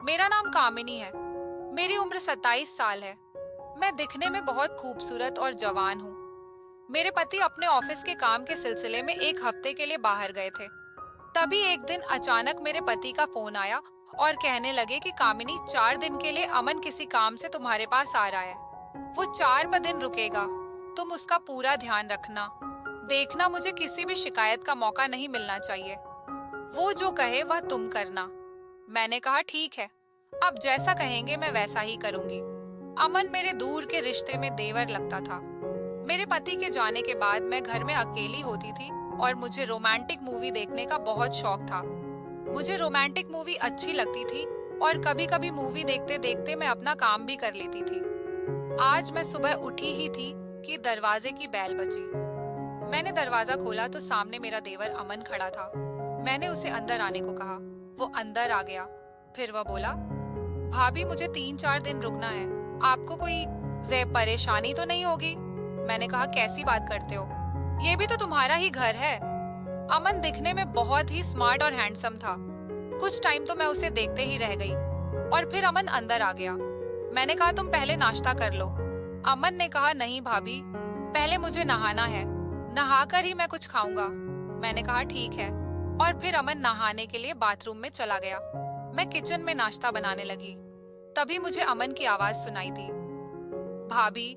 मेरा नाम कामिनी है। मेरी उम्र 27 साल है। मैं दिखने में बहुत खूबसूरत और जवान हूँ। मेरे पति अपने ऑफिस के काम के सिलसिले में एक हफ्ते के लिए बाहर गए थे। तभी एक दिन अचानक मेरे पति का फोन आया और कहने लगे कि कामिनी, 4 दिन के लिए अमन किसी काम से तुम्हारे पास आ रहा है। वो 4 दिन रुकेगा। तुम उसका पूरा ध्यान रखना। देखना, मुझे किसी भी शिकायत का मौका नहीं मिलना चाहिए। वो जो कहे वह तुम करना। मैंने कहा ठीक है, अब जैसा कहेंगे मैं वैसा ही करूंगी। अमन मेरे दूर के रिश्ते में देवर लगता था। मेरे पति के जाने के बाद मैं घर में अकेली होती थी और मुझे रोमांटिक मूवी देखने का बहुत शौक था। मुझे रोमांटिक मूवी अच्छी लगती थी और कभी-कभी मूवी देखते देखते मैं अपना काम भी कर लेती थी। आज मैं सुबह उठी ही थी कि दरवाजे की बेल बजी। मैंने दरवाजा खोला तो सामने मेरा देवर अमन खड़ा था। मैंने उसे अंदर आने को कहा। वो अंदर आ गया। फिर वह बोला, भाभी, मुझे 3-4 दिन रुकना है। आपको कोई परेशानी तो नहीं होगी? मैंने कहा, कैसी बात करते हो? ये भी तो तुम्हारा ही घर है। अमन दिखने में बहुत ही स्मार्ट और हैंडसम था। कुछ टाइम तो मैं उसे देखते ही रह गई और फिर अमन अंदर आ गया। मैंने कहा, तुम पहले नाश्ता कर लो। अमन ने कहा, नहीं भाभी, पहले मुझे नहाना है। नहाकर ही मैं कुछ खाऊंगा। मैंने कहा ठीक है। और फिर अमन नहाने के लिए बाथरूम में चला गया। मैं किचन में नाश्ता बनाने लगी। तभी मुझे अमन की आवाज सुनाई दी, भाभी,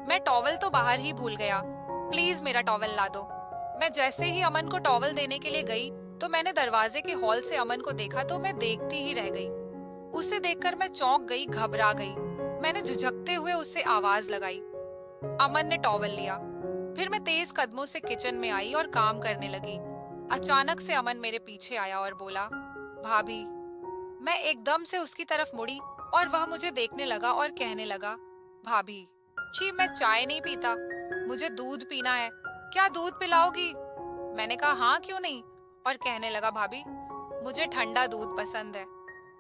मैं टॉवल तो बाहर ही भूल गया। प्लीज मेरा टॉवल ला दो। मैं जैसे ही अमन को टॉवल देने के लिए गई तो मैंने दरवाजे के हॉल से अमन को देखा तो मैं देखती ही रह गई। उसे देखकर मैं चौंक गई, घबरा गई। मैंने झिझकते हुए उससे आवाज लगाई। अमन ने टॉवल लिया। फिर मैं तेज कदमों से किचन में आई और काम करने लगी। अचानक से अमन मेरे पीछे आया और बोला, भाभी। मैं एकदम से उसकी तरफ मुड़ी और वह मुझे देखने लगा और कहने लगा, भाभी, छी, मैं चाय नहीं पीता, मुझे दूध पीना है। क्या दूध पिलाओगी? मैंने कहा, हाँ, क्यों नहीं। और कहने लगा, भाभी, मुझे ठंडा दूध पसंद है।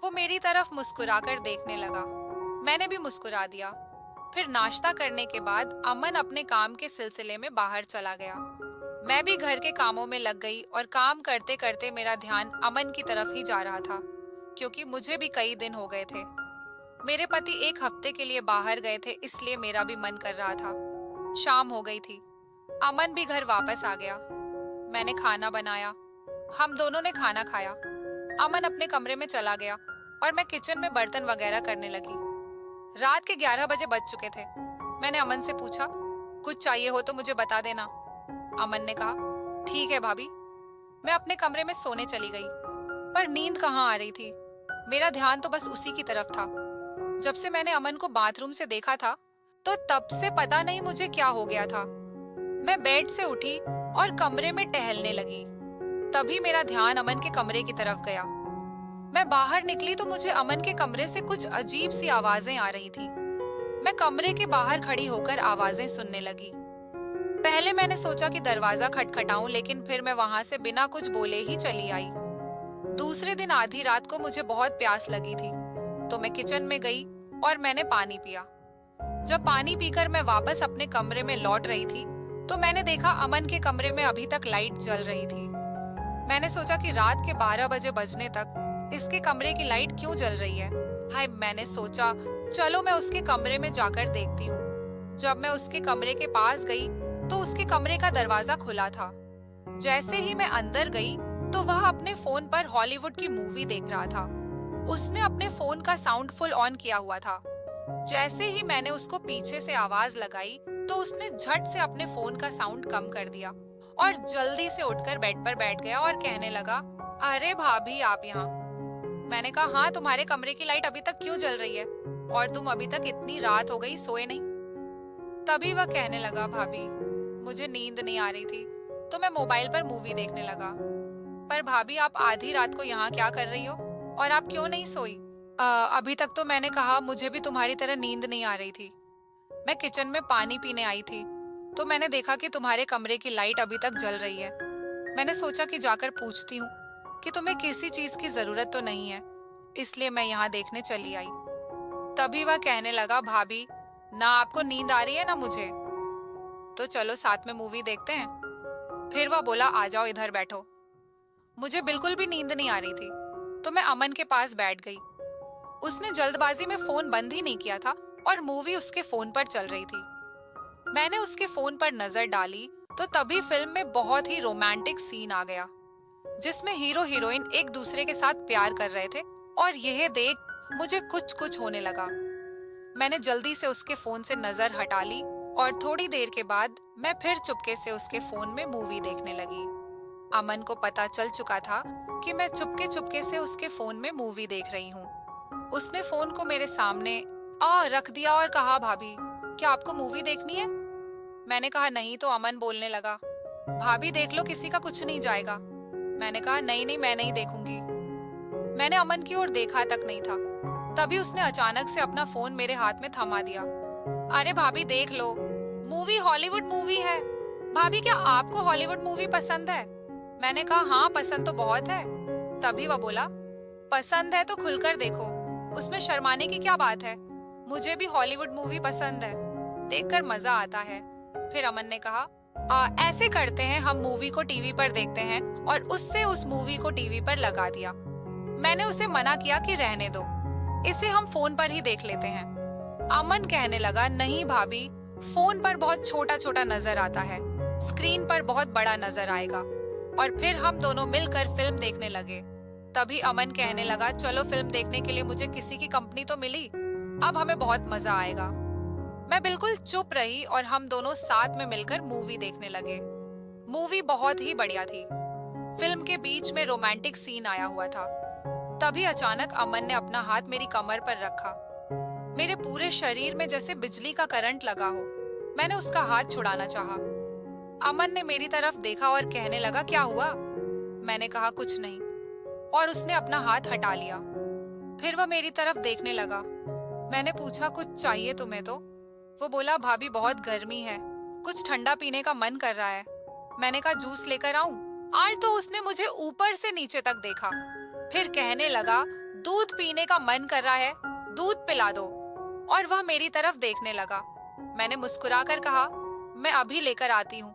वो मेरी तरफ मुस्कुराकर देखने लगा। मैंने भी मुस्कुरा दिया। फिर नाश्ता करने के बाद अमन अपने काम के सिलसिले में बाहर चला गया। मैं भी घर के कामों में लग गई और काम करते करते मेरा ध्यान अमन की तरफ ही जा रहा था, क्योंकि मुझे भी कई दिन हो गए थे। मेरे पति एक हफ्ते के लिए बाहर गए थे, इसलिए मेरा भी मन कर रहा था। शाम हो गई थी। अमन भी घर वापस आ गया। मैंने खाना बनाया। हम दोनों ने खाना खाया। अमन अपने कमरे में चला गया और मैं किचन में बर्तन वगैरह करने लगी। रात के 11 बजे बज चुके थे। मैंने अमन से पूछा, कुछ चाहिए हो तो मुझे बता देना। अमन ने कहा, ठीक है भाभी। मैं अपने कमरे में सोने चली गई, पर नींद कहाँ आ रही थी। मेरा ध्यान तो बस उसी की तरफ था। जब से मैंने अमन को बाथरूम से देखा था, तो तब से पता नहीं मुझे क्या हो गया था। मैं बेड से उठी और कमरे में टहलने लगी। तभी मेरा ध्यान अमन के कमरे की तरफ गया। मैं बाहर निकली तो मुझे अमन के कमरे से कुछ अजीब सी आवाजें आ रही थी। मैं कमरे के बाहर खड़ी होकर आवाजें सुनने लगी। पहले मैंने सोचा कि दरवाजा खटखटाऊं, लेकिन फिर मैं वहां से बिना कुछ बोले ही चली आई। दूसरे दिन आधी रात को मुझे बहुत प्यास लगी थी, तो मैं किचन में गई और मैंने पानी पिया। जब पानी पीकर मैं वापस अपने कमरे में लौट रही थी, तो मैंने देखा अमन के कमरे में अभी तक लाइट जल रही थी। मैंने सोचा कि रात के 12 बजे बजने तक इसके कमरे की लाइट क्यों जल रही है। हाय, मैंने सोचा, चलो मैं उसके कमरे में जाकर देखती हूँ। जब मैं उसके कमरे के पास गई तो उसके कमरे का दरवाजा खुला था। जैसे ही मैं अंदर गई तो वह अपने फोन पर हॉलीवुड की मूवी देख रहा था। उसने अपने फोन का साउंड फुल ऑन किया हुआ था। जैसे ही मैंने उसको पीछे से आवाज लगाई तो उसने झट से अपने फोन का साउंड कम कर दिया और जल्दी से उठकर बेड पर बैठ गया और कहने लगा, अरे भाभी, आप यहाँ? मैंने कहा, हाँ, तुम्हारे कमरे की लाइट अभी तक क्यों जल रही है? और तुम अभी तक इतनी रात हो गई सोए नहीं? तभी वह कहने लगा, भाभी, मुझे नींद नहीं आ रही थी तो मैं मोबाइल पर मूवी देखने लगा। पर भाभी, आप आधी रात को यहाँ क्या कर रही हो और आप क्यों नहीं सोई? अभी तक तो मैंने कहा, मुझे भी तुम्हारी तरह नींद नहीं आ रही थी। मैं किचन में पानी पीने आई थी तो मैंने देखा कि तुम्हारे कमरे की लाइट अभी तक जल रही है। मैंने सोचा कि जाकर पूछती हूँ कि तुम्हें किसी चीज की जरूरत तो नहीं है, इसलिए मैं यहाँ देखने चली आई। तभी वह कहने लगा, भाभी, ना आपको नींद आ रही है ना मुझे, तो चलो साथ में मूवी देखते हैं। फिर वह बोला, आ जाओ, इधर बैठो। मुझे बिल्कुल भी नींद नहीं आ रही थी तो मैं अमन के पास बैठ गई। उसने जल्दबाजी में फोन बंद ही नहीं किया था और मूवी उसके फोन पर चल रही थी। मैंने उसके फोन पर नजर डाली तो तभी फिल्म में बहुत ही रोमांटिक सीन आ गया, जिसमें हीरो हीरोइन एक दूसरे के साथ प्यार कर रहे थे और यह देख मुझे कुछ कुछ होने लगा। मैंने जल्दी से उसके फोन से नजर हटा ली और थोड़ी देर के बाद मैं फिर चुपके से उसके फोन में मूवी देखने लगी। अमन को पता चल चुका था कि मैं चुपके चुपके से उसके फोन में मूवी देख रही हूँ। उसने फोन को मेरे सामने रख दिया और कहा, भाभी क्या आपको मूवी देखनी है? मैंने कहा नहीं, तो अमन बोलने लगा, भाभी देख लो, किसी का कुछ नहीं जाएगा। मैंने कहा नहीं नहीं, मैं नहीं देखूंगी। मैंने अमन की ओर देखा तक नहीं था, तभी उसने अचानक से अपना फोन मेरे हाथ में थमा दिया। अरे भाभी देख लो, मूवी हॉलीवुड मूवी है। भाभी क्या आपको हॉलीवुड मूवी पसंद है? मैंने कहा हाँ, पसंद तो बहुत है। तभी वह बोला, पसंद है तो खुलकर देखो, उसमें शर्माने की क्या बात है? मुझे भी हॉलीवुड मूवी पसंद है, देखकर मजा आता है। फिर अमन ने कहा, ऐसे करते हैं, हम मूवी को टीवी पर देखते हैं, और उससे उस मूवी को टीवी पर लगा दिया। मैंने उसे मना किया कि रहने दो, इसे हम फोन पर ही देख लेते हैं। अमन कहने लगा, नहीं भाभी, फोन पर बहुत छोटा छोटा नजर आता है, स्क्रीन पर बहुत बड़ा नजर आएगा। और फिर हम दोनों मिलकर फिल्म देखने लगे। तभी अमन कहने लगा, चलो फिल्म देखने के लिए मुझे किसी की कंपनी तो मिली, अब हमें बहुत मजा आएगा। मैं बिल्कुल चुप रही और हम दोनों साथ में मिलकर मूवी देखने लगे। मूवी बहुत ही बढ़िया थी। फिल्म के बीच में रोमांटिक सीन आया हुआ था। तभी अचानक अमन ने अपना हाथ मेरी कमर पर रखा। मेरे पूरे शरीर में जैसे बिजली का करंट लगा हो। मैंने उसका हाथ छुड़ाना चाहा। अमन ने मेरी तरफ देखा और कहने लगा, क्या हुआ? मैंने कहा कुछ नहीं, और उसने अपना हाथ हटा लिया। फिर वह मेरी तरफ देखने लगा। मैंने पूछा, कुछ चाहिए तुम्हें? तो वो बोला, भाभी बहुत गर्मी है, कुछ ठंडा पीने का मन कर रहा है। मैंने कहा जूस लेकर आऊं? आज तो उसने मुझे ऊपर से नीचे तक देखा, फिर कहने लगा, दूध पीने का मन कर रहा है, दूध पिला दो। और वह मेरी तरफ देखने लगा। मैंने मुस्कुराकर कहा, मैं अभी लेकर आती हूँ।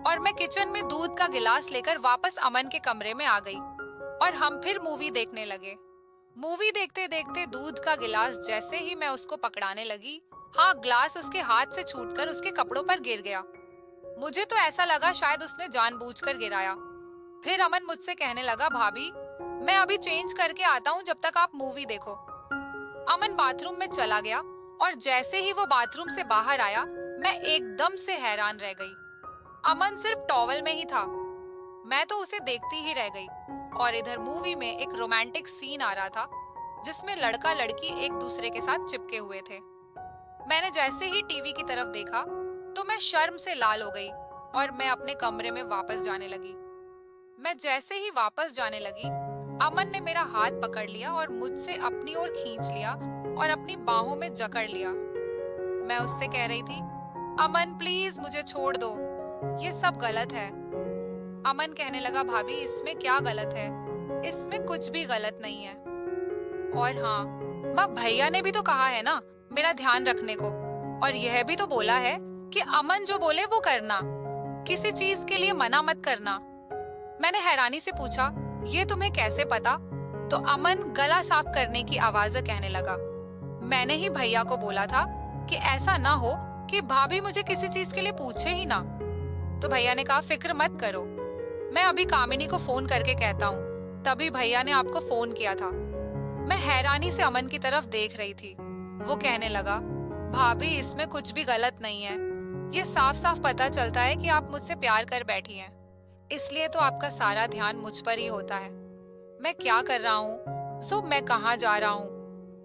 और मैं किचन में दूध का गिलास लेकर वापस अमन के कमरे में आ गई और हम फिर मूवी देखने लगे। मूवी देखते देखते दूध का गिलास जैसे ही मैं उसको पकड़ाने लगी, ग्लास उसके हाथ से छूटकर उसके कपड़ों पर गिर गया। मुझे तो ऐसा लगा शायद उसने जानबूझकर गिराया। फिर अमन मुझसे कहने लगा, भाभी मैं अभी चेंज करके आता हूँ, जब तक आप मूवी देखो। अमन बाथरूम में चला गया और जैसे ही वो बाथरूम से बाहर आया, मैं एकदम से हैरान रह गई। अमन सिर्फ टॉवल में ही था। मैं तो उसे देखती ही रह गई। और इधर मूवी में एक रोमांटिक सीन आ रहा था, जिसमें लड़का लड़की एक दूसरे के साथ चिपके हुए थे। मैंने जैसे ही टीवी की तरफ देखा तो मैं शर्म से लाल हो गई और मैं अपने कमरे में वापस जाने लगी। मैं जैसे ही वापस जाने लगी, अमन ने मेरा हाथ पकड़ लिया और मुझसे अपनी ओर खींच लिया और अपनी बाहों में जकड़ लिया। मैं उससे कह रही थी, अमन प्लीज मुझे छोड़ दो, ये सब गलत है। अमन कहने लगा, भाभी इसमें क्या गलत है? इसमें कुछ भी गलत नहीं है। और हाँ, माँ भैया ने भी तो कहा है ना मेरा ध्यान रखने को, और यह भी तो बोला है कि अमन जो बोले वो करना, किसी चीज के लिए मना मत करना। मैंने हैरानी से पूछा, ये तुम्हें कैसे पता? तो अमन गला साफ करने की आवाज से कहने लगा, मैंने ही भैया को बोला था कि ऐसा ना हो कि भाभी मुझे किसी चीज के लिए पूछे ही ना। तो भैया ने कहा, फिक्र मत करो, मैं अभी कामिनी को फोन करके कहता हूँ, तभी भैया ने आपको फोन किया था। मैं हैरानी से अमन की तरफ देख रही थी। वो कहने लगा, भाभी इसमें कुछ भी गलत नहीं है, ये साफ साफ पता चलता है कि आप मुझसे प्यार कर बैठी हैं, इसलिए तो आपका सारा ध्यान मुझ पर ही होता है। मैं क्या कर रहा हूँ, मैं कहाँ जा रहा हूँ,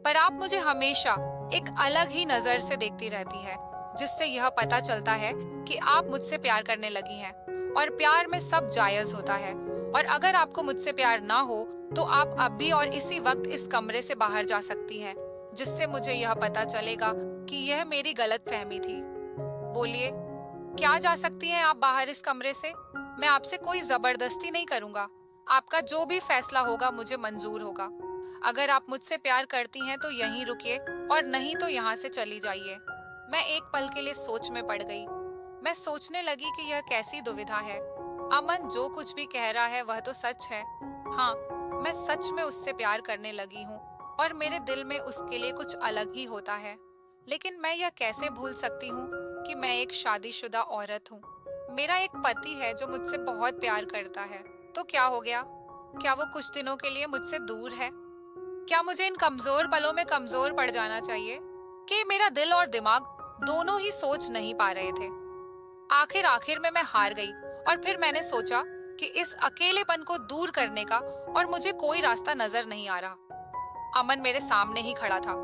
पर आप मुझे हमेशा एक अलग ही नजर से देखती रहती है, जिससे यह पता चलता है कि आप मुझसे प्यार करने लगी हैं। और प्यार में सब जायज होता है, और अगर आपको मुझसे प्यार ना हो तो आप अब भी और इसी वक्त इस कमरे से बाहर जा सकती हैं, जिससे मुझे यह पता चलेगा कि यह मेरी गलतफहमी थी। बोलिए, क्या जा सकती हैं आप बाहर इस कमरे से? मैं आपसे कोई जबरदस्ती नहीं करूंगा, आपका जो भी फैसला होगा मुझे मंजूर होगा। अगर आप मुझसे प्यार करती हैं तो यहीं रुकिए, और नहीं तो यहाँ से चली जाइए। मैं एक पल के लिए सोच में पड़ गई। मैं सोचने लगी कि यह कैसी दुविधा है। अमन जो कुछ भी कह रहा है वह तो सच है। हाँ, मैं सच में उससे प्यार करने लगी हूँ, और मेरे दिल में उसके लिए कुछ अलग ही होता है। लेकिन मैं यह कैसे भूल सकती हूँ कि मैं एक शादीशुदा औरत हूँ। मेरा एक पति है जो मुझसे बहुत प्यार करता है। तो क्या हो गया? क्या वो कुछ दिनों के लिए मुझसे दूर है? क्या मुझे इन कमजोर पलों में कमजोर पड़ जाना चाहिए कि मेरा दिल और दिमाग दोनों ही सोच नहीं पा रहे थे? आखिर आखिर में मैं हार गई और फिर मैंने सोचा कि इस अकेलेपन को दूर करने का और मुझे कोई रास्ता नजर नहीं आ रहा। अमन मेरे सामने ही खड़ा था,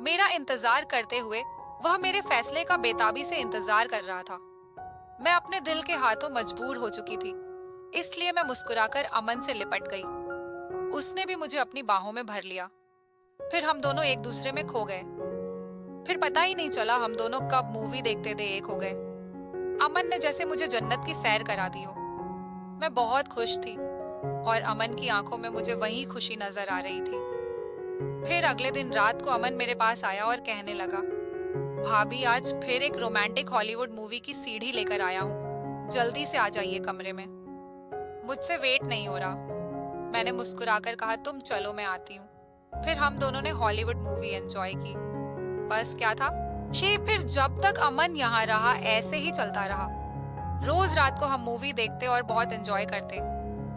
मेरा इंतजार करते हुए। वह मेरे फैसले का बेताबी से इंतजार कर रहा था। मैं अपने दिल के हाथों मजबूर हो चुकी थी, इसलिए मैं मुस्कुराकर अमन से लिपट गई। उसने भी मुझे अपनी बाहों में भर लिया। फिर हम दोनों एक दूसरे में खो गए। फिर पता ही नहीं चला हम दोनों कब मूवी देखते दे एक हो गए। अमन ने जैसे मुझे जन्नत की सैर करा दी हो। मैं बहुत खुश थी और अमन की आंखों में मुझे वही खुशी नजर आ रही थी। फिर अगले दिन रात को अमन मेरे पास आया और कहने लगा, भाभी आज फिर एक रोमांटिक हॉलीवुड मूवी की सीडी लेकर आया हूँ, जल्दी से आ जाइए कमरे में। मुझसे वेट नहीं हो रहा, मैंने मुस्कुराकर कहा। तुम चलो, मैं आती हूँ। फिर हम दोनों ने हॉलीवुड मूवी एंजॉय की। बस क्या था, फिर जब तक अमन यहाँ रहा ऐसे ही चलता रहा। रोज रात को हम मूवी देखते और बहुत एंजॉय करते।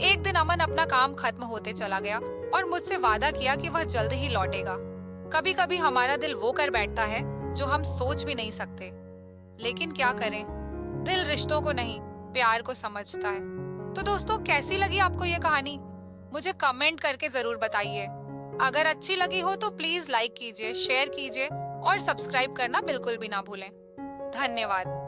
एक दिन अमन अपना काम खत्म होते चला गया और मुझसे वादा किया कि वह जल्द ही लौटेगा। कभी कभी हमारा दिल वो कर बैठता है जो हम सोच भी नहीं सकते। लेकिन क्या करें, दिल रिश्तों को नहीं, प्यार को समझता है। तो दोस्तों, कैसी लगी आपको ये कहानी? मुझे कमेंट करके जरूर बताइए। अगर अच्छी लगी हो तो प्लीज लाइक कीजिए, शेयर कीजिए और सब्सक्राइब करना बिल्कुल भी ना भूलें। धन्यवाद।